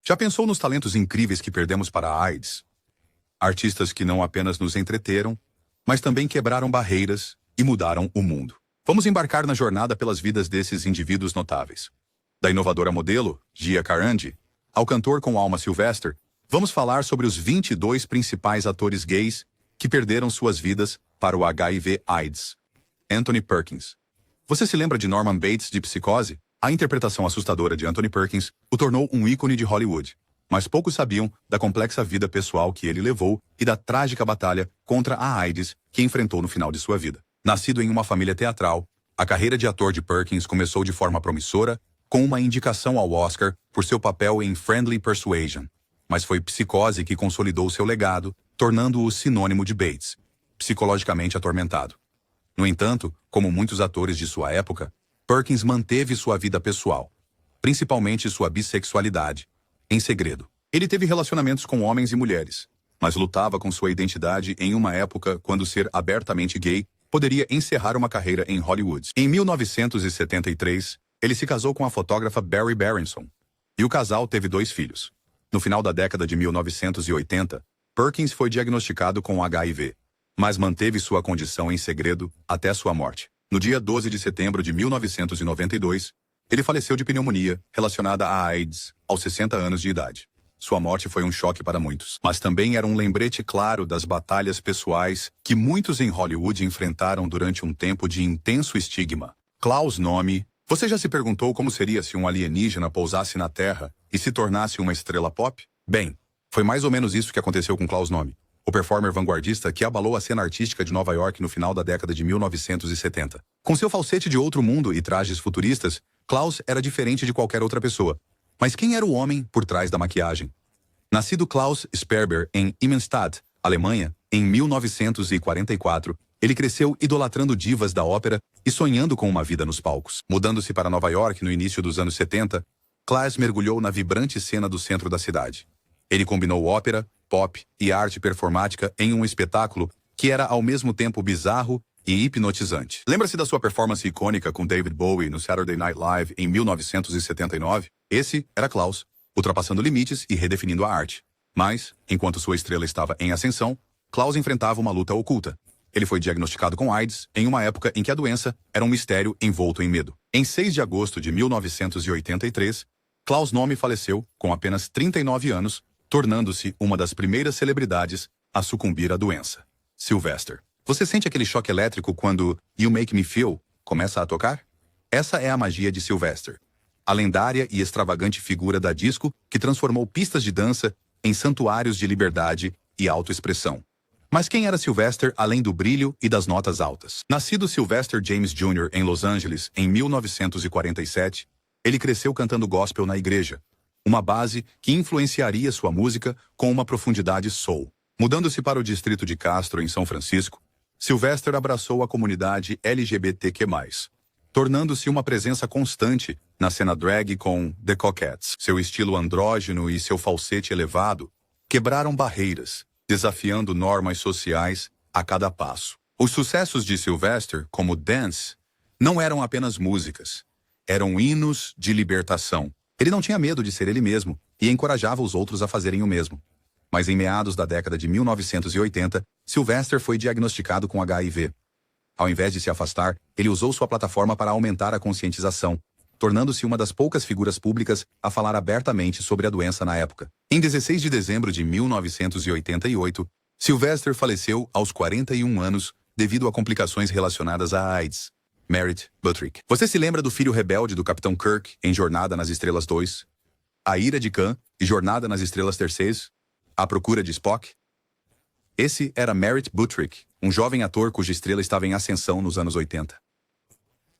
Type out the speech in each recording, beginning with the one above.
Já pensou nos talentos incríveis que perdemos para a AIDS? Artistas que não apenas nos entreteram, mas também quebraram barreiras e mudaram o mundo. Vamos embarcar na jornada pelas vidas desses indivíduos notáveis. Da inovadora modelo, Gia Carandi, ao cantor com alma Sylvester, vamos falar sobre os 22 principais atores gays que perderam suas vidas para o HIV/AIDS. Anthony Perkins. Você se lembra de Norman Bates de Psicose? A interpretação assustadora de Anthony Perkins o tornou um ícone de Hollywood, mas poucos sabiam da complexa vida pessoal que ele levou e da trágica batalha contra a AIDS que enfrentou no final de sua vida. Nascido em uma família teatral, a carreira de ator de Perkins começou de forma promissora, com uma indicação ao Oscar por seu papel em Friendly Persuasion, mas foi Psicose que consolidou seu legado, tornando-o sinônimo de Bates, psicologicamente atormentado. No entanto, como muitos atores de sua época, Perkins manteve sua vida pessoal, principalmente sua bissexualidade, em segredo. Ele teve relacionamentos com homens e mulheres, mas lutava com sua identidade em uma época quando ser abertamente gay poderia encerrar uma carreira em Hollywood. Em 1973, ele se casou com a fotógrafa Barry Berenson, e o casal teve 2 filhos. No final da década de 1980, Perkins foi diagnosticado com HIV, mas manteve sua condição em segredo até sua morte. No dia 12 de setembro de 1992, ele faleceu de pneumonia relacionada à AIDS, aos 60 anos de idade. Sua morte foi um choque para muitos, mas também era um lembrete claro das batalhas pessoais que muitos em Hollywood enfrentaram durante um tempo de intenso estigma. Klaus Nomi. Você já se perguntou como seria se um alienígena pousasse na Terra e se tornasse uma estrela pop? Bem, foi mais ou menos isso que aconteceu com Klaus Nomi, o performer vanguardista que abalou a cena artística de Nova York no final da década de 1970. Com seu falsete de outro mundo e trajes futuristas, Klaus era diferente de qualquer outra pessoa. Mas quem era o homem por trás da maquiagem? Nascido Klaus Sperber em Immenstadt, Alemanha, em 1944, ele cresceu idolatrando divas da ópera e sonhando com uma vida nos palcos. Mudando-se para Nova York no início dos anos 70, Klaus mergulhou na vibrante cena do centro da cidade. Ele combinou ópera, pop e arte performática em um espetáculo que era ao mesmo tempo bizarro e hipnotizante. Lembra-se da sua performance icônica com David Bowie no Saturday Night Live em 1979? Esse era Klaus, ultrapassando limites e redefinindo a arte. Mas, enquanto sua estrela estava em ascensão, Klaus enfrentava uma luta oculta. Ele foi diagnosticado com AIDS em uma época em que a doença era um mistério envolto em medo. Em 6 de agosto de 1983, Klaus Nomi faleceu com apenas 39 anos, tornando-se uma das primeiras celebridades a sucumbir à doença. Sylvester. Você sente aquele choque elétrico quando You Make Me Feel começa a tocar? Essa é a magia de Sylvester, a lendária e extravagante figura da disco que transformou pistas de dança em santuários de liberdade e autoexpressão. Mas quem era Sylvester além do brilho e das notas altas? Nascido Sylvester James Jr. em Los Angeles em 1947, ele cresceu cantando gospel na igreja, uma base que influenciaria sua música com uma profundidade soul. Mudando-se para o distrito de Castro, em São Francisco, Sylvester abraçou a comunidade LGBTQ+, tornando-se uma presença constante na cena drag com The Coquettes. Seu estilo andrógeno e seu falsete elevado quebraram barreiras, desafiando normas sociais a cada passo. Os sucessos de Sylvester, como Dance, não eram apenas músicas, eram hinos de libertação. Ele não tinha medo de ser ele mesmo e encorajava os outros a fazerem o mesmo. Mas em meados da década de 1980, Sylvester foi diagnosticado com HIV. Ao invés de se afastar, ele usou sua plataforma para aumentar a conscientização, tornando-se uma das poucas figuras públicas a falar abertamente sobre a doença na época. Em 16 de dezembro de 1988, Sylvester faleceu aos 41 anos devido a complicações relacionadas à AIDS. Merritt Buttrick. Você se lembra do filho rebelde do Capitão Kirk em Jornada nas Estrelas 2? A Ira de Khan e Jornada nas Estrelas 3? A Procura de Spock? Esse era Merritt Buttrick, um jovem ator cuja estrela estava em ascensão nos anos 80.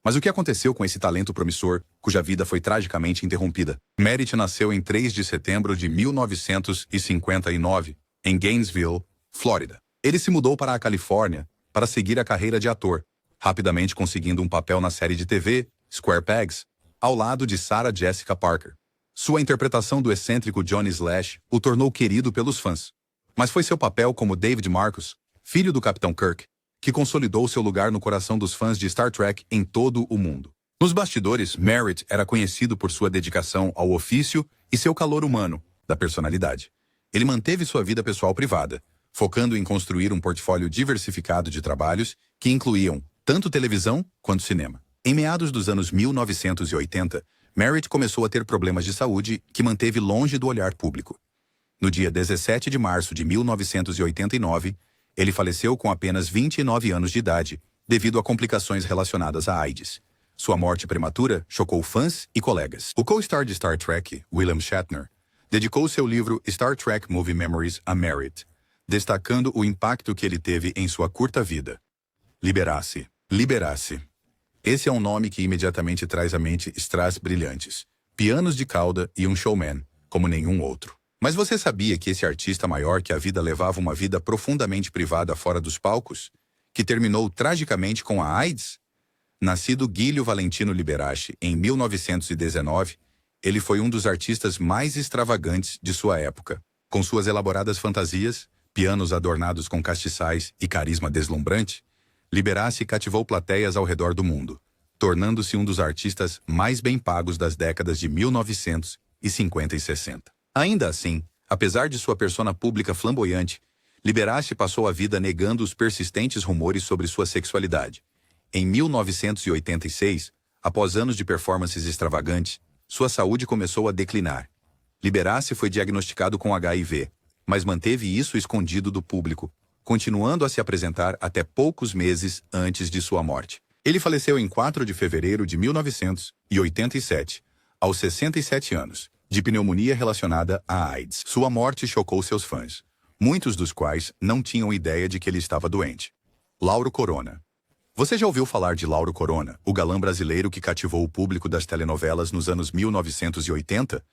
Mas o que aconteceu com esse talento promissor, cuja vida foi tragicamente interrompida? Merritt nasceu em 3 de setembro de 1959, em Gainesville, Flórida. Ele se mudou para a Califórnia para seguir a carreira de ator, rapidamente conseguindo um papel na série de TV Square Pegs, ao lado de Sarah Jessica Parker. Sua interpretação do excêntrico Johnny Slash o tornou querido pelos fãs. Mas foi seu papel como David Marcus, filho do Capitão Kirk, que consolidou seu lugar no coração dos fãs de Star Trek em todo o mundo. Nos bastidores, Merritt era conhecido por sua dedicação ao ofício e seu calor humano, da personalidade. Ele manteve sua vida pessoal privada, focando em construir um portfólio diversificado de trabalhos que incluíam tanto televisão quanto cinema. Em meados dos anos 1980, Merritt começou a ter problemas de saúde que manteve longe do olhar público. No dia 17 de março de 1989, ele faleceu com apenas 29 anos de idade, devido a complicações relacionadas à AIDS. Sua morte prematura chocou fãs e colegas. O co-star de Star Trek, William Shatner, dedicou seu livro Star Trek Movie Memories a Merritt, destacando o impacto que ele teve em sua curta vida. Liberace. Liberace. Esse é um nome que imediatamente traz à mente strass brilhantes, pianos de cauda e um showman, como nenhum outro. Mas você sabia que esse artista maior que a vida levava uma vida profundamente privada fora dos palcos, que terminou tragicamente com a AIDS? Nascido Guilherme Valentino Liberace em 1919, ele foi um dos artistas mais extravagantes de sua época. Com suas elaboradas fantasias, pianos adornados com castiçais e carisma deslumbrante, Liberace cativou plateias ao redor do mundo, tornando-se um dos artistas mais bem pagos das décadas de 1950 e 60. Ainda assim, apesar de sua persona pública flamboyante, Liberace passou a vida negando os persistentes rumores sobre sua sexualidade. Em 1986, após anos de performances extravagantes, sua saúde começou a declinar. Liberace foi diagnosticado com HIV, mas manteve isso escondido do público, continuando a se apresentar até poucos meses antes de sua morte. Ele faleceu em 4 de fevereiro de 1987, aos 67 anos, de pneumonia relacionada à AIDS. Sua morte chocou seus fãs, muitos dos quais não tinham ideia de que ele estava doente. Lauro Corona. Você já ouviu falar de Lauro Corona, o galã brasileiro que cativou o público das telenovelas nos anos 1980?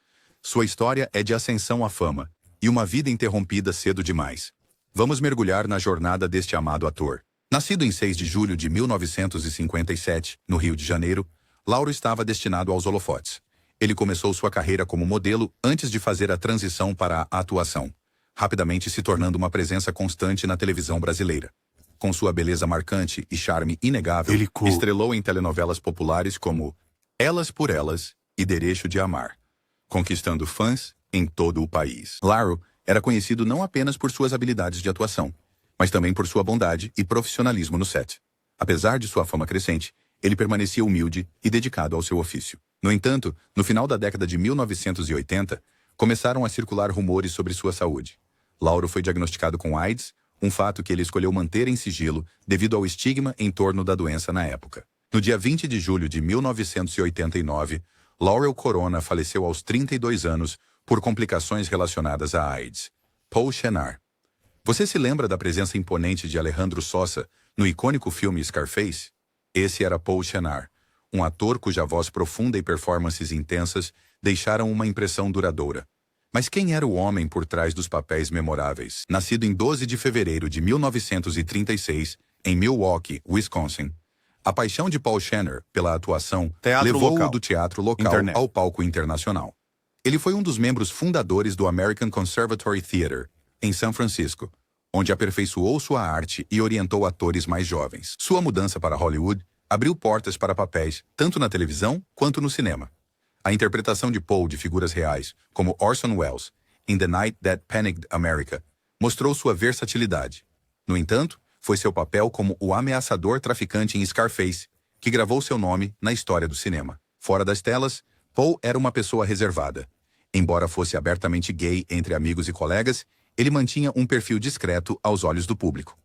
Sua história é de ascensão à fama e uma vida interrompida cedo demais. Vamos mergulhar na jornada deste amado ator. Nascido em 6 de julho de 1957, no Rio de Janeiro, Lauro estava destinado aos holofotes. Ele começou sua carreira como modelo antes de fazer a transição para a atuação, rapidamente se tornando uma presença constante na televisão brasileira. Com sua beleza marcante e charme inegável, estrelou em telenovelas populares como Elas por Elas e Derecho de Amar, conquistando fãs em todo o país. Lauro era conhecido não apenas por suas habilidades de atuação, mas também por sua bondade e profissionalismo no set. Apesar de sua fama crescente, ele permanecia humilde e dedicado ao seu ofício. No entanto, no final da década de 1980, começaram a circular rumores sobre sua saúde. Lauro foi diagnosticado com AIDS, um fato que ele escolheu manter em sigilo devido ao estigma em torno da doença na época. No dia 20 de julho de 1989, Laurel Corona faleceu aos 32 anos por complicações relacionadas à AIDS. Paul Shenar. Você se lembra da presença imponente de Alejandro Sosa no icônico filme Scarface? Esse era Paul Shenar, um ator cuja voz profunda e performances intensas deixaram uma impressão duradoura. Mas quem era o homem por trás dos papéis memoráveis? Nascido em 12 de fevereiro de 1936, em Milwaukee, Wisconsin, a paixão de Paul Shenar pela atuação levou-o do teatro local ao palco internacional. Ele foi um dos membros fundadores do American Conservatory Theater, em São Francisco, onde aperfeiçoou sua arte e orientou atores mais jovens. Sua mudança para Hollywood abriu portas para papéis tanto na televisão quanto no cinema. A interpretação de Paul de figuras reais, como Orson Welles, em The Night That Panicked America, mostrou sua versatilidade. No entanto, foi seu papel como o ameaçador traficante em Scarface que gravou seu nome na história do cinema. Fora das telas, Paul era uma pessoa reservada. Embora fosse abertamente gay entre amigos e colegas, ele mantinha um perfil discreto aos olhos do público.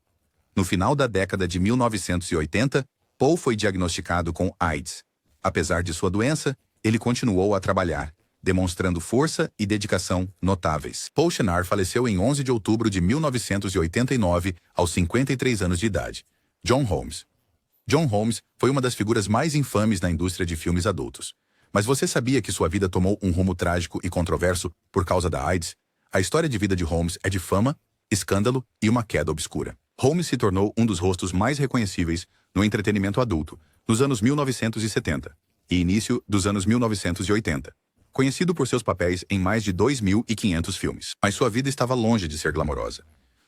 No final da década de 1980, Paul foi diagnosticado com AIDS. Apesar de sua doença, ele continuou a trabalhar, demonstrando força e dedicação notáveis. Paul Shenar faleceu em 11 de outubro de 1989, aos 53 anos de idade. John Holmes. John Holmes foi uma das figuras mais infames na indústria de filmes adultos. Mas você sabia que sua vida tomou um rumo trágico e controverso por causa da AIDS? A história de vida de Holmes é de fama, escândalo e uma queda obscura. Holmes se tornou um dos rostos mais reconhecíveis no entretenimento adulto nos anos 1970 e início dos anos 1980, conhecido por seus papéis em mais de 2.500 filmes. Mas sua vida estava longe de ser glamourosa.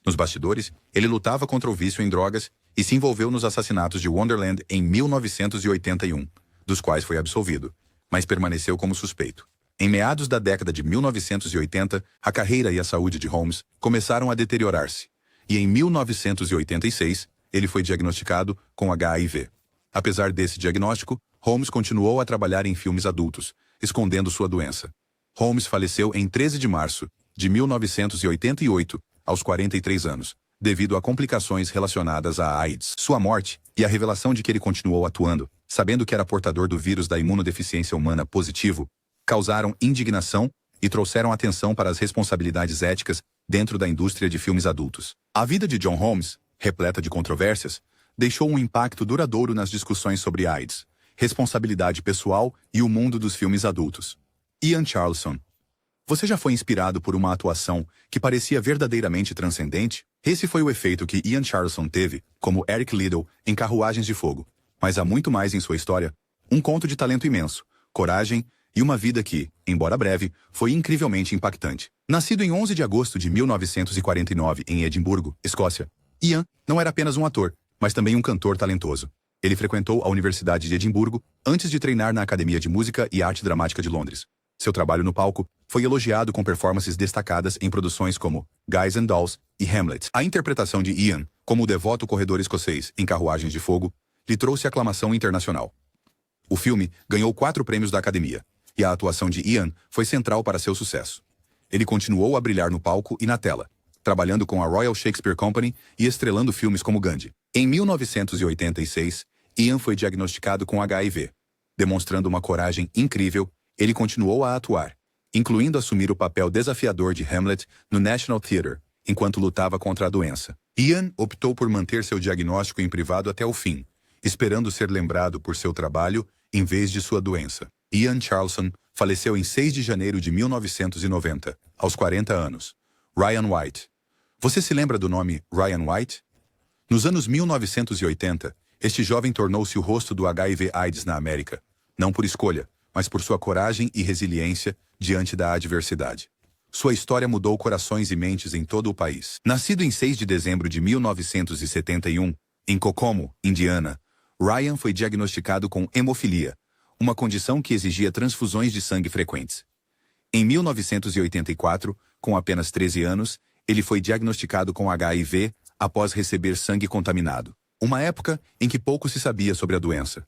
Nos bastidores, ele lutava contra o vício em drogas e se envolveu nos assassinatos de Wonderland em 1981, dos quais foi absolvido, mas permaneceu como suspeito. Em meados da década de 1980, a carreira e a saúde de Holmes começaram a deteriorar-se, e em 1986, ele foi diagnosticado com HIV. Apesar desse diagnóstico, Holmes continuou a trabalhar em filmes adultos, escondendo sua doença. Holmes faleceu em 13 de março de 1988, aos 43 anos, devido a complicações relacionadas à AIDS. Sua morte e a revelação de que ele continuou atuando, sabendo que era portador do vírus da imunodeficiência humana positivo, causaram indignação e trouxeram atenção para as responsabilidades éticas dentro da indústria de filmes adultos. A vida de John Holmes, repleta de controvérsias, deixou um impacto duradouro nas discussões sobre AIDS, responsabilidade pessoal e o mundo dos filmes adultos. Ian Charleson. Você já foi inspirado por uma atuação que parecia verdadeiramente transcendente? Esse foi o efeito que Ian Charleson teve, como Eric Liddell, em Carruagens de Fogo. Mas há muito mais em sua história. Um conto de talento imenso, coragem e uma vida que, embora breve, foi incrivelmente impactante. Nascido em 11 de agosto de 1949 em Edimburgo, Escócia, Ian não era apenas um ator, mas também um cantor talentoso. Ele frequentou a Universidade de Edimburgo antes de treinar na Academia de Música e Arte Dramática de Londres. Seu trabalho no palco foi elogiado com performances destacadas em produções como Guys and Dolls e Hamlet. A interpretação de Ian, como o devoto corredor escocês em Carruagens de Fogo, lhe trouxe aclamação internacional. O filme ganhou 4 prêmios da Academia, e a atuação de Ian foi central para seu sucesso. Ele continuou a brilhar no palco e na tela, trabalhando com a Royal Shakespeare Company e estrelando filmes como Gandhi. Em 1986, Ian foi diagnosticado com HIV. Demonstrando uma coragem incrível, ele continuou a atuar, incluindo assumir o papel desafiador de Hamlet no National Theatre, enquanto lutava contra a doença. Ian optou por manter seu diagnóstico em privado até o fim, esperando ser lembrado por seu trabalho em vez de sua doença. Ian Charleson faleceu em 6 de janeiro de 1990, aos 40 anos. Ryan White. Você se lembra do nome Ryan White? Nos anos 1980, este jovem tornou-se o rosto do HIV/AIDS na América, não por escolha, mas por sua coragem e resiliência diante da adversidade. Sua história mudou corações e mentes em todo o país. Nascido em 6 de dezembro de 1971, em Kokomo, Indiana, Ryan foi diagnosticado com hemofilia, uma condição que exigia transfusões de sangue frequentes. Em 1984, com apenas 13 anos, ele foi diagnosticado com HIV após receber sangue contaminado. Uma época em que pouco se sabia sobre a doença.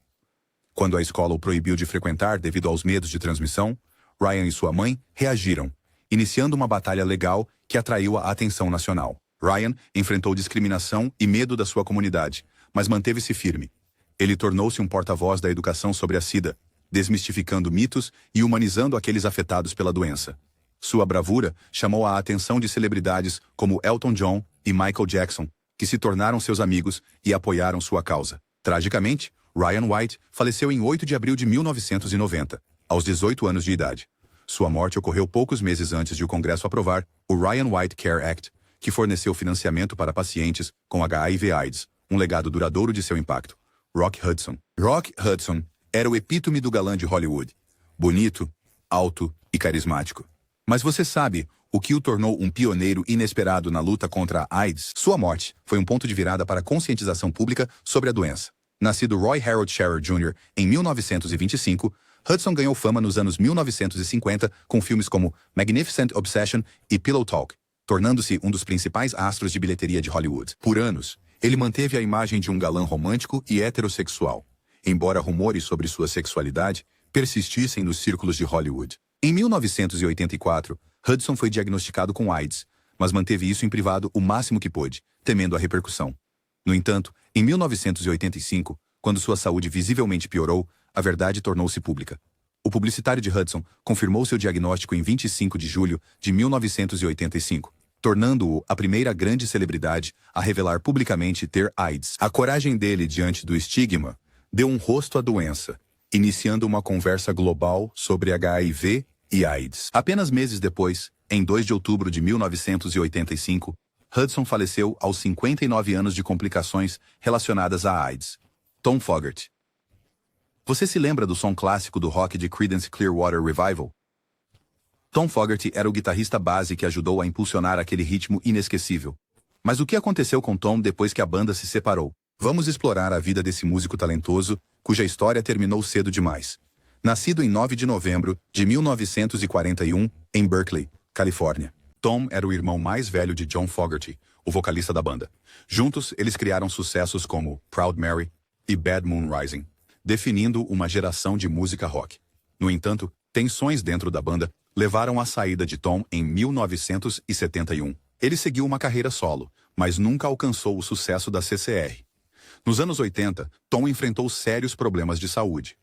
Quando a escola o proibiu de frequentar devido aos medos de transmissão, Ryan e sua mãe reagiram, iniciando uma batalha legal que atraiu a atenção nacional. Ryan enfrentou discriminação e medo da sua comunidade, mas manteve-se firme. Ele tornou-se um porta-voz da educação sobre a SIDA, desmistificando mitos e humanizando aqueles afetados pela doença. Sua bravura chamou a atenção de celebridades como Elton John e Michael Jackson, que se tornaram seus amigos e apoiaram sua causa. Tragicamente, Ryan White faleceu em 8 de abril de 1990, aos 18 anos de idade. Sua morte ocorreu poucos meses antes de o Congresso aprovar o Ryan White Care Act, que forneceu financiamento para pacientes com HIV/AIDS, um legado duradouro de seu impacto. Rock Hudson. Rock Hudson era o epítome do galã de Hollywood. Bonito, alto e carismático. Mas você sabe o que o tornou um pioneiro inesperado na luta contra a AIDS? Sua morte foi um ponto de virada para a conscientização pública sobre a doença. Nascido Roy Harold Scherer Jr. em 1925, Hudson ganhou fama nos anos 1950 com filmes como Magnificent Obsession e Pillow Talk, tornando-se um dos principais astros de bilheteria de Hollywood. Por anos, ele manteve a imagem de um galã romântico e heterossexual, embora rumores sobre sua sexualidade persistissem nos círculos de Hollywood. Em 1984, Hudson foi diagnosticado com AIDS, mas manteve isso em privado o máximo que pôde, temendo a repercussão. No entanto, em 1985, quando sua saúde visivelmente piorou, a verdade tornou-se pública. O publicitário de Hudson confirmou seu diagnóstico em 25 de julho de 1985, tornando-o a primeira grande celebridade a revelar publicamente ter AIDS. A coragem dele diante do estigma deu um rosto à doença, iniciando uma conversa global sobre HIV e AIDS. Apenas meses depois, em 2 de outubro de 1985, Hudson faleceu aos 59 anos de complicações relacionadas à AIDS. Tom Fogerty. Você se lembra do som clássico do rock de Creedence Clearwater Revival? Tom Fogerty era o guitarrista base que ajudou a impulsionar aquele ritmo inesquecível. Mas o que aconteceu com Tom depois que a banda se separou? Vamos explorar a vida desse músico talentoso, cuja história terminou cedo demais. Nascido em 9 de novembro de 1941, em Berkeley, Califórnia. Tom era o irmão mais velho de John Fogerty, o vocalista da banda. Juntos, eles criaram sucessos como Proud Mary e Bad Moon Rising, definindo uma geração de música rock. No entanto, tensões dentro da banda levaram à saída de Tom em 1971. Ele seguiu uma carreira solo, mas nunca alcançou o sucesso da CCR. Nos anos 80, Tom enfrentou sérios problemas de saúde.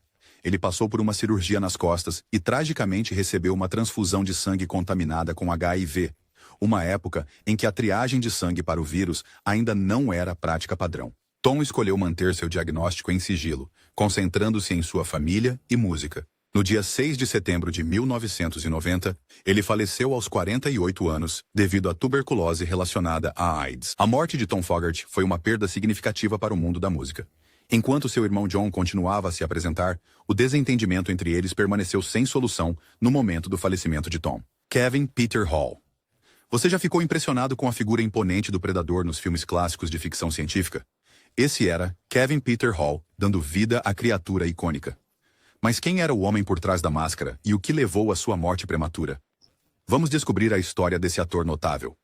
Ele passou por uma cirurgia nas costas e tragicamente recebeu uma transfusão de sangue contaminada com HIV, uma época em que a triagem de sangue para o vírus ainda não era prática padrão. Tom escolheu manter seu diagnóstico em sigilo, concentrando-se em sua família e música. No dia 6 de setembro de 1990, ele faleceu aos 48 anos, devido à tuberculose relacionada à AIDS. A morte de Tom Fogerty foi uma perda significativa para o mundo da música. Enquanto seu irmão John continuava a se apresentar, o desentendimento entre eles permaneceu sem solução no momento do falecimento de Tom. Kevin Peter Hall. Você já ficou impressionado com a figura imponente do predador nos filmes clássicos de ficção científica? Esse era Kevin Peter Hall, dando vida à criatura icônica. Mas quem era o homem por trás da máscara e o que levou à sua morte prematura? Vamos descobrir a história desse ator notável.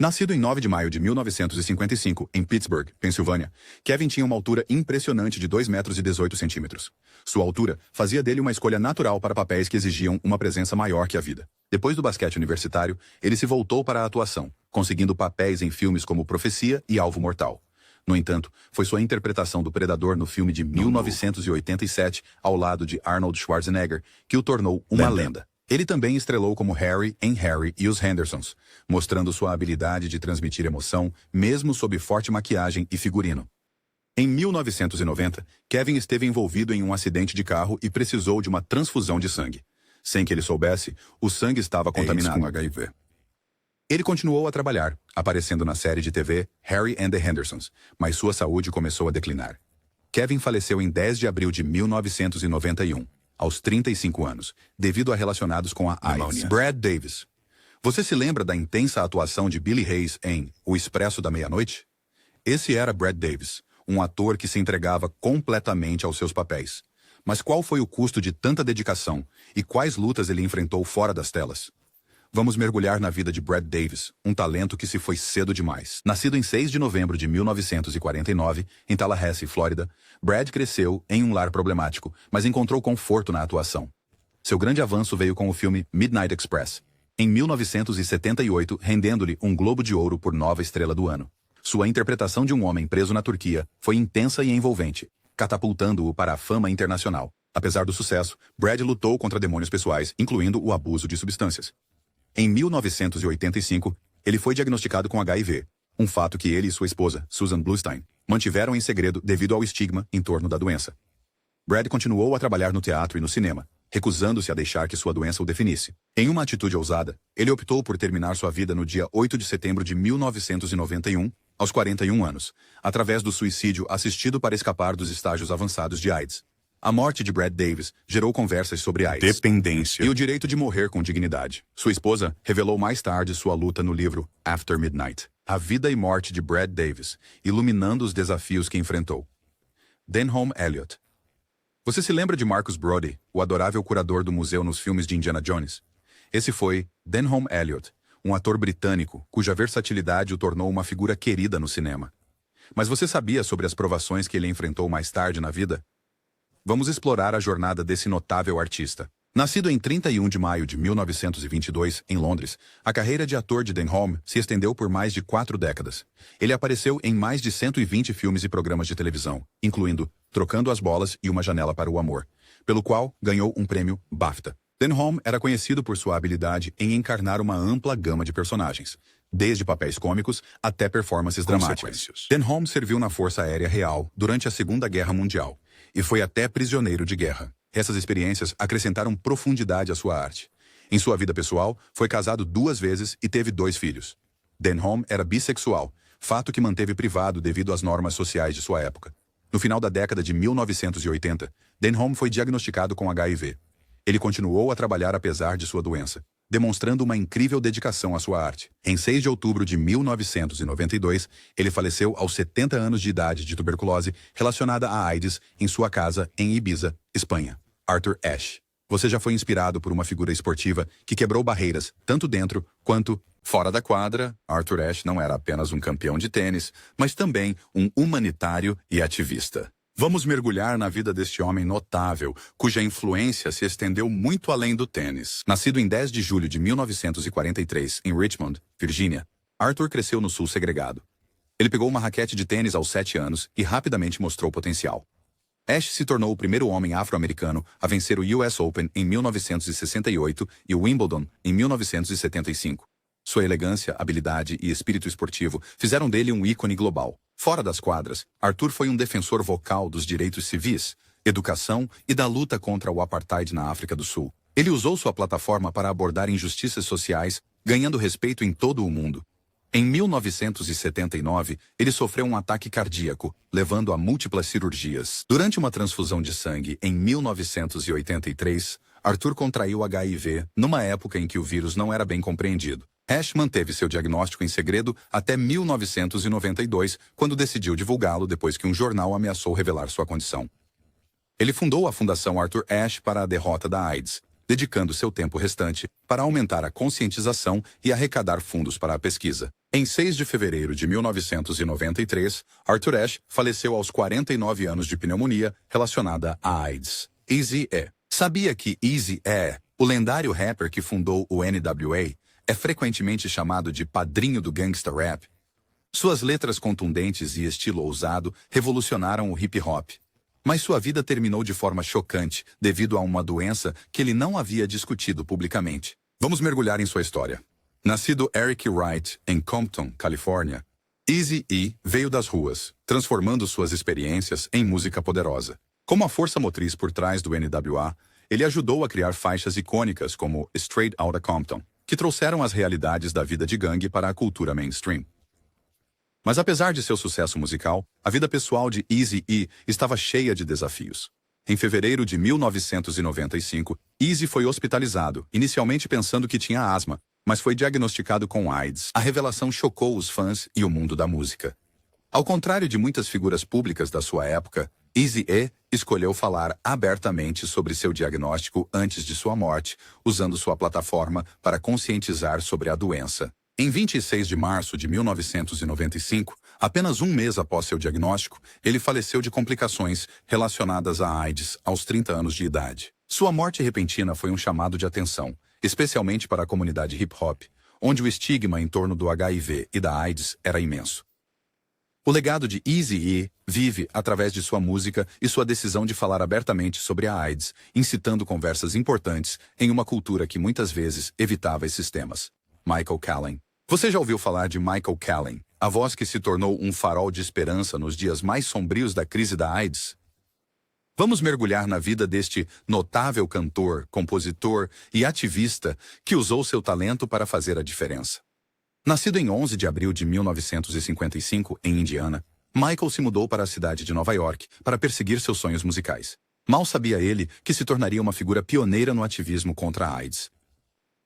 Nascido em 9 de maio de 1955, em Pittsburgh, Pensilvânia, Kevin tinha uma altura impressionante de 2,18 metros. Sua altura fazia dele uma escolha natural para papéis que exigiam uma presença maior que a vida. Depois do basquete universitário, ele se voltou para a atuação, conseguindo papéis em filmes como Profecia e Alvo Mortal. No entanto, foi sua interpretação do Predador no filme de 1987, ao lado de Arnold Schwarzenegger, que o tornou uma lenda. Ele também estrelou como Harry em Harry e os Hendersons, mostrando sua habilidade de transmitir emoção, mesmo sob forte maquiagem e figurino. Em 1990, Kevin esteve envolvido em um acidente de carro e precisou de uma transfusão de sangue. Sem que ele soubesse, o sangue estava contaminado com HIV. Ele continuou a trabalhar, aparecendo na série de TV Harry and the Hendersons, mas sua saúde começou a declinar. Kevin faleceu em 10 de abril de 1991. Aos 35 anos, devido a relacionados com a AIDS. Brad Davis. Você se lembra da intensa atuação de Billy Hayes em O Expresso da Meia-Noite? Esse era Brad Davis, um ator que se entregava completamente aos seus papéis. Mas qual foi o custo de tanta dedicação e quais lutas ele enfrentou fora das telas? Vamos mergulhar na vida de Brad Davis, um talento que se foi cedo demais. Nascido em 6 de novembro de 1949, em Tallahassee, Flórida, Brad cresceu em um lar problemático, mas encontrou conforto na atuação. Seu grande avanço veio com o filme Midnight Express, em 1978, rendendo-lhe um Globo de Ouro por Nova Estrela do Ano. Sua interpretação de um homem preso na Turquia foi intensa e envolvente, catapultando-o para a fama internacional. Apesar do sucesso, Brad lutou contra demônios pessoais, incluindo o abuso de substâncias. Em 1985, ele foi diagnosticado com HIV, um fato que ele e sua esposa, Susan Bluestein, mantiveram em segredo devido ao estigma em torno da doença. Brad continuou a trabalhar no teatro e no cinema, recusando-se a deixar que sua doença o definisse. Em uma atitude ousada, ele optou por terminar sua vida no dia 8 de setembro de 1991, aos 41 anos, através do suicídio assistido para escapar dos estágios avançados de AIDS. A morte de Brad Davis gerou conversas sobre AIDS, dependência e o direito de morrer com dignidade. Sua esposa revelou mais tarde sua luta no livro After Midnight, A Vida e Morte de Brad Davis, iluminando os desafios que enfrentou. Denholm Elliott. Você se lembra de Marcus Brody, o adorável curador do museu nos filmes de Indiana Jones? Esse foi Denholm Elliott, um ator britânico cuja versatilidade o tornou uma figura querida no cinema. Mas você sabia sobre as provações que ele enfrentou mais tarde na vida? Vamos explorar a jornada desse notável artista. Nascido em 31 de maio de 1922, em Londres, a carreira de ator de Denholm se estendeu por mais de 4 décadas. Ele apareceu em mais de 120 filmes e programas de televisão, incluindo Trocando as Bolas e Uma Janela para o Amor, pelo qual ganhou um prêmio BAFTA. Denholm era conhecido por sua habilidade em encarnar uma ampla gama de personagens, desde papéis cômicos até performances dramáticas. Denholm serviu na Força Aérea Real durante a Segunda Guerra Mundial e foi até prisioneiro de guerra. Essas experiências acrescentaram profundidade à sua arte. Em sua vida pessoal, foi casado 2 vezes e teve 2 filhos. Denholm era bissexual, fato que manteve privado devido às normas sociais de sua época. No final da década de 1980, Denholm foi diagnosticado com HIV. Ele continuou a trabalhar apesar de sua doença, demonstrando uma incrível dedicação à sua arte. Em 6 de outubro de 1992, ele faleceu aos 70 anos de idade de tuberculose relacionada à AIDS em sua casa em Ibiza, Espanha. Arthur Ashe. Você já foi inspirado por uma figura esportiva que quebrou barreiras, tanto dentro quanto fora da quadra? Arthur Ashe não era apenas um campeão de tênis, mas também um humanitário e ativista. Vamos mergulhar na vida deste homem notável, cuja influência se estendeu muito além do tênis. Nascido em 10 de julho de 1943, em Richmond, Virgínia, Arthur cresceu no sul segregado. Ele pegou uma raquete de tênis aos 7 anos e rapidamente mostrou potencial. Ashe se tornou o primeiro homem afro-americano a vencer o US Open em 1968 e o Wimbledon em 1975. Sua elegância, habilidade e espírito esportivo fizeram dele um ícone global. Fora das quadras, Arthur foi um defensor vocal dos direitos civis, educação e da luta contra o apartheid na África do Sul. Ele usou sua plataforma para abordar injustiças sociais, ganhando respeito em todo o mundo. Em 1979, ele sofreu um ataque cardíaco, levando a múltiplas cirurgias. Durante uma transfusão de sangue em 1983, Arthur contraiu HIV numa época em que o vírus não era bem compreendido. Ashe manteve seu diagnóstico em segredo até 1992, quando decidiu divulgá-lo depois que um jornal ameaçou revelar sua condição. Ele fundou a Fundação Arthur Ashe para a derrota da AIDS, dedicando seu tempo restante para aumentar a conscientização e arrecadar fundos para a pesquisa. Em 6 de fevereiro de 1993, Arthur Ashe faleceu aos 49 anos de pneumonia relacionada à AIDS. Eazy-E. Sabia que Eazy-E, o lendário rapper que fundou o NWA, é frequentemente chamado de padrinho do gangsta rap? Suas letras contundentes e estilo ousado revolucionaram o hip-hop. Mas sua vida terminou de forma chocante devido a uma doença que ele não havia discutido publicamente. Vamos mergulhar em sua história. Nascido Eric Wright em Compton, Califórnia, Eazy-E veio das ruas, transformando suas experiências em música poderosa. Como a força motriz por trás do NWA, ele ajudou a criar faixas icônicas como Straight Outta Compton, que trouxeram as realidades da vida de gangue para a cultura mainstream. Mas apesar de seu sucesso musical, a vida pessoal de Eazy-E estava cheia de desafios. Em fevereiro de 1995, Eazy foi hospitalizado, inicialmente pensando que tinha asma, mas foi diagnosticado com AIDS. A revelação chocou os fãs e o mundo da música. Ao contrário de muitas figuras públicas da sua época, Eazy-E escolheu falar abertamente sobre seu diagnóstico antes de sua morte, usando sua plataforma para conscientizar sobre a doença. Em 26 de março de 1995, apenas um mês após seu diagnóstico, ele faleceu de complicações relacionadas à AIDS aos 30 anos de idade. Sua morte repentina foi um chamado de atenção, especialmente para a comunidade hip-hop, onde o estigma em torno do HIV e da AIDS era imenso. O legado de Eazy-E vive através de sua música e sua decisão de falar abertamente sobre a AIDS, incitando conversas importantes em uma cultura que muitas vezes evitava esses temas. Michael Callen. Você já ouviu falar de Michael Callen, a voz que se tornou um farol de esperança nos dias mais sombrios da crise da AIDS? Vamos mergulhar na vida deste notável cantor, compositor e ativista que usou seu talento para fazer a diferença. Nascido em 11 de abril de 1955, em Indiana, Michael se mudou para a cidade de Nova York para perseguir seus sonhos musicais. Mal sabia ele que se tornaria uma figura pioneira no ativismo contra a AIDS.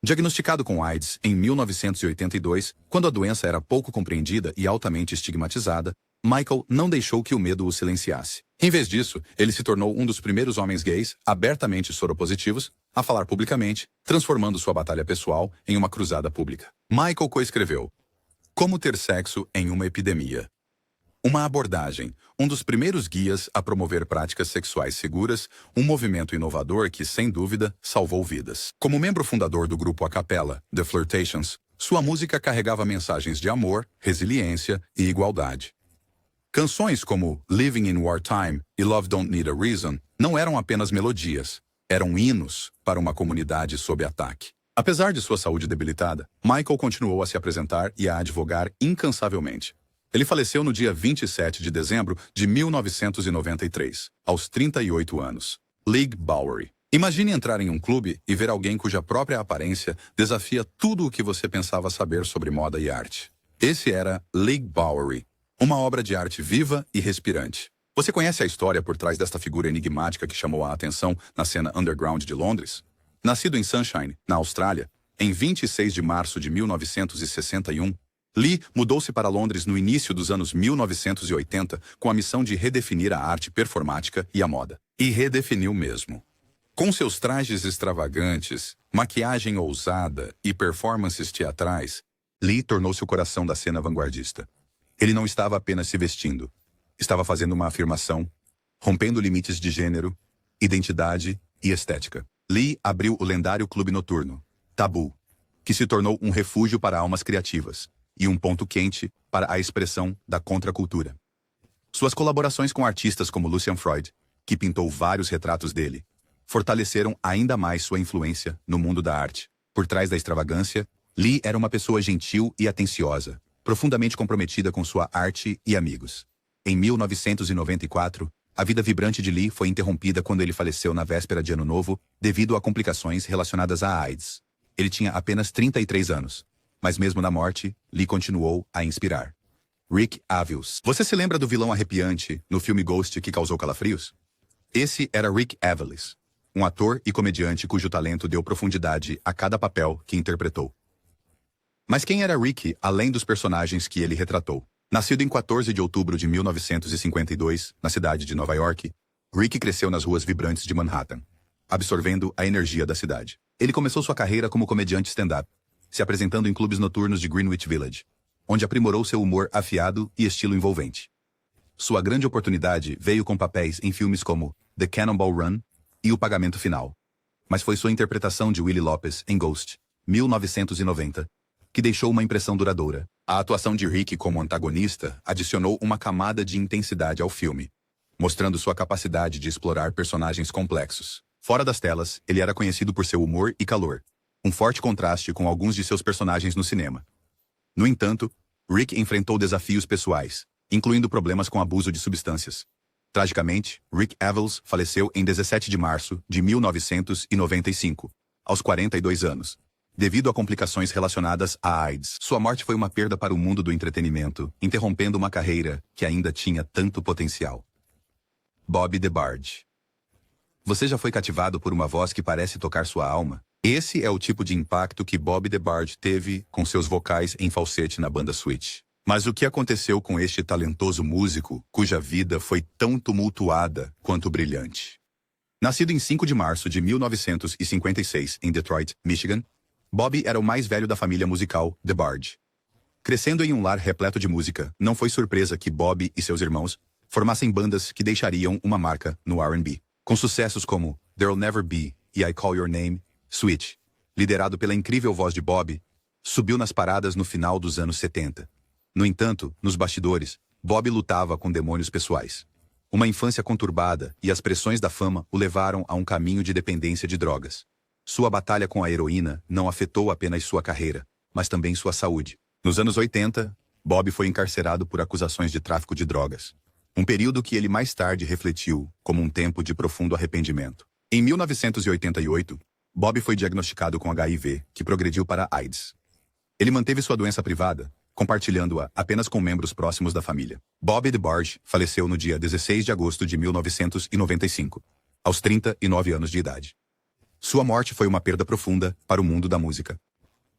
Diagnosticado com AIDS em 1982, quando a doença era pouco compreendida e altamente estigmatizada, Michael não deixou que o medo o silenciasse. Em vez disso, ele se tornou um dos primeiros homens gays abertamente soropositivos a falar publicamente, transformando sua batalha pessoal em uma cruzada pública. Michael coescreveu Como Ter Sexo em uma Epidemia. Uma abordagem, um dos primeiros guias a promover práticas sexuais seguras, um movimento inovador que, sem dúvida, salvou vidas. Como membro fundador do grupo a capella, The Flirtations, sua música carregava mensagens de amor, resiliência e igualdade. Canções como Living in Wartime e Love Don't Need a Reason não eram apenas melodias, eram hinos para uma comunidade sob ataque. Apesar de sua saúde debilitada, Michael continuou a se apresentar e a advogar incansavelmente. Ele faleceu no dia 27 de dezembro de 1993, aos 38 anos. League Bowery. Imagine entrar em um clube e ver alguém cuja própria aparência desafia tudo o que você pensava saber sobre moda e arte. Esse era League Bowery, uma obra de arte viva e respirante. Você conhece a história por trás desta figura enigmática que chamou a atenção na cena underground de Londres? Nascido em Sunshine, na Austrália, em 26 de março de 1961, Lee mudou-se para Londres no início dos anos 1980 com a missão de redefinir a arte performática e a moda. E redefiniu mesmo. Com seus trajes extravagantes, maquiagem ousada e performances teatrais, Lee tornou-se o coração da cena vanguardista. Ele não estava apenas se vestindo. Estava fazendo uma afirmação, rompendo limites de gênero, identidade e estética. Lee abriu o lendário clube noturno, Tabu, que se tornou um refúgio para almas criativas e um ponto quente para a expressão da contracultura. Suas colaborações com artistas como Lucian Freud, que pintou vários retratos dele, fortaleceram ainda mais sua influência no mundo da arte. Por trás da extravagância, Lee era uma pessoa gentil e atenciosa, profundamente comprometida com sua arte e amigos. Em 1994, a vida vibrante de Lee foi interrompida quando ele faleceu na véspera de Ano Novo devido a complicações relacionadas à AIDS. Ele tinha apenas 33 anos, mas mesmo na morte, Lee continuou a inspirar. Rick Aviles. Você se lembra do vilão arrepiante no filme Ghost que causou calafrios? Esse era Rick Aviles, um ator e comediante cujo talento deu profundidade a cada papel que interpretou. Mas quem era Rick além dos personagens que ele retratou? Nascido em 14 de outubro de 1952, na cidade de Nova York, Rick cresceu nas ruas vibrantes de Manhattan, absorvendo a energia da cidade. Ele começou sua carreira como comediante stand-up, se apresentando em clubes noturnos de Greenwich Village, onde aprimorou seu humor afiado e estilo envolvente. Sua grande oportunidade veio com papéis em filmes como The Cannonball Run e O Pagamento Final. Mas foi sua interpretação de Willie Lopez em Ghost, 1990, que deixou uma impressão duradoura. A atuação de Rick como antagonista adicionou uma camada de intensidade ao filme, mostrando sua capacidade de explorar personagens complexos. Fora das telas, ele era conhecido por seu humor e calor, um forte contraste com alguns de seus personagens no cinema. No entanto, Rick enfrentou desafios pessoais, incluindo problemas com abuso de substâncias. Tragicamente, Rick Aviles faleceu em 17 de março de 1995, aos 42 anos, devido a complicações relacionadas à AIDS. Sua morte foi uma perda para o mundo do entretenimento, interrompendo uma carreira que ainda tinha tanto potencial. Bobby DeBarge. Você já foi cativado por uma voz que parece tocar sua alma? Esse é o tipo de impacto que Bobby DeBarge teve com seus vocais em falsete na banda Switch. Mas o que aconteceu com este talentoso músico, cuja vida foi tão tumultuada quanto brilhante? Nascido em 5 de março de 1956 em Detroit, Michigan, Bobby era o mais velho da família musical DeBarge. Crescendo em um lar repleto de música, não foi surpresa que Bobby e seus irmãos formassem bandas que deixariam uma marca no R&B. Com sucessos como There'll Never Be e I Call Your Name, Switch, liderado pela incrível voz de Bobby, subiu nas paradas no final dos anos 70. No entanto, nos bastidores, Bobby lutava com demônios pessoais. Uma infância conturbada e as pressões da fama o levaram a um caminho de dependência de drogas. Sua batalha com a heroína não afetou apenas sua carreira, mas também sua saúde. Nos anos 80, Bobby foi encarcerado por acusações de tráfico de drogas. Um período que ele mais tarde refletiu como um tempo de profundo arrependimento. Em 1988, Bobby foi diagnosticado com HIV, que progrediu para AIDS. Ele manteve sua doença privada, compartilhando-a apenas com membros próximos da família. Bobby DeBarge faleceu no dia 16 de agosto de 1995, aos 39 anos de idade. Sua morte foi uma perda profunda para o mundo da música.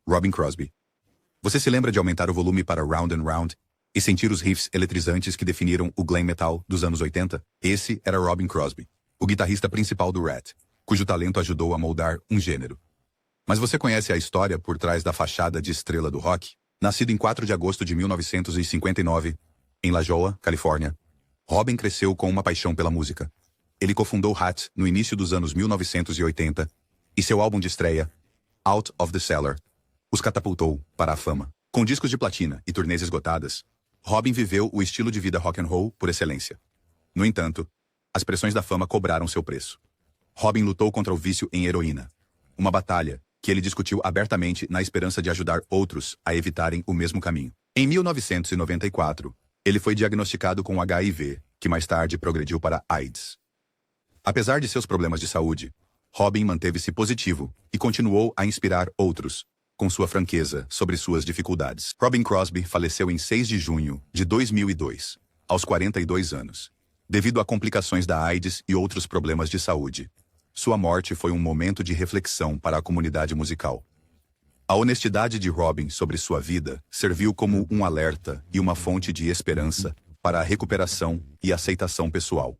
Robin Crosby. Você se lembra de aumentar o volume para Round and Round e sentir os riffs eletrizantes que definiram o glam metal dos anos 80? Esse era Robin Crosby, o guitarrista principal do Rat, cujo talento ajudou a moldar um gênero. Mas você conhece a história por trás da fachada de estrela do rock? Nascido em 4 de agosto de 1959, em La Jolla, Califórnia, Robin cresceu com uma paixão pela música. Ele cofundou Hat no início dos anos 1980 e seu álbum de estreia, Out of the Cellar, os catapultou para a fama. Com discos de platina e turnês esgotadas, Robin viveu o estilo de vida rock and roll por excelência. No entanto, as pressões da fama cobraram seu preço. Robin lutou contra o vício em heroína, uma batalha que ele discutiu abertamente na esperança de ajudar outros a evitarem o mesmo caminho. Em 1994, ele foi diagnosticado com HIV, que mais tarde progrediu para AIDS. Apesar de seus problemas de saúde, Robin manteve-se positivo e continuou a inspirar outros, com sua franqueza sobre suas dificuldades. Robin Crosby faleceu em 6 de junho de 2002, aos 42 anos, devido a complicações da AIDS e outros problemas de saúde. Sua morte foi um momento de reflexão para a comunidade musical. A honestidade de Robin sobre sua vida serviu como um alerta e uma fonte de esperança para a recuperação e aceitação pessoal.